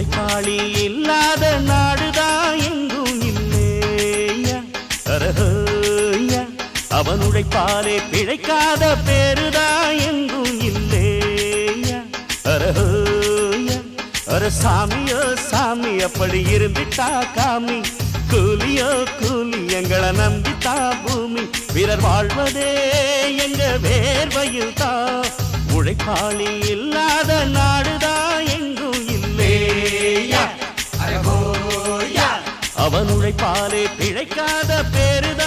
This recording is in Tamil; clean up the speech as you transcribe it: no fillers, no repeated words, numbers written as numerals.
உழைப்பாளி இல்லாத நாடுதான் எங்கும் இல்லையா அரஹோயா அவன் உழைப்பாலே பிழைக்காத பேருதான் எங்கும் இல்லையா அரஹோயா அர சாமியோ சாமி அப்படி இருந்துட்டா காமி கூலியோ கூலி எங்களை நம்பித்தா பூமி பிறர் வாழ்வதே எங்க வேர்வையில் தான் உழைப்பாளி இல்லாத நாடுதான் எங்கும் இல்லையா அவன் உழைப்பாலே பிழைக்காத பேருதான்